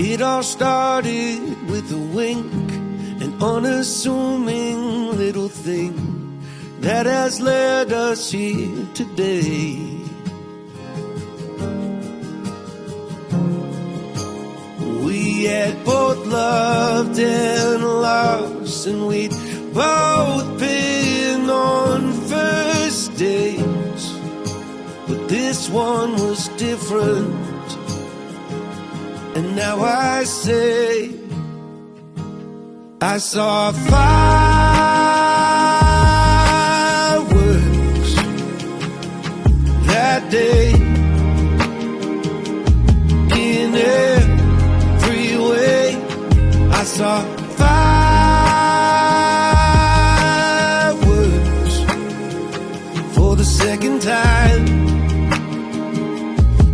It all started with a wink, an unassuming little thing that has led us here today. We had both loved and lost, and we'd both been on first dates, but this one was different. And now I say, I saw fireworks that day in every way. I saw fireworks for the second time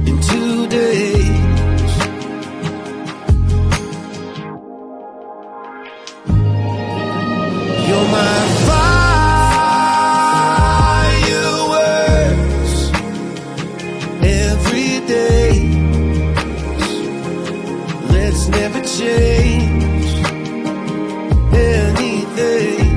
in 2 days. You're my fireworks every day. Let's never change anything.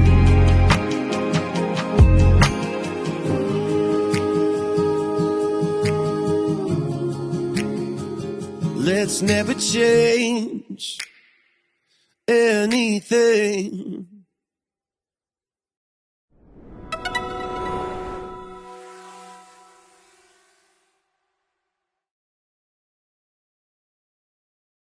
Let's never change anything.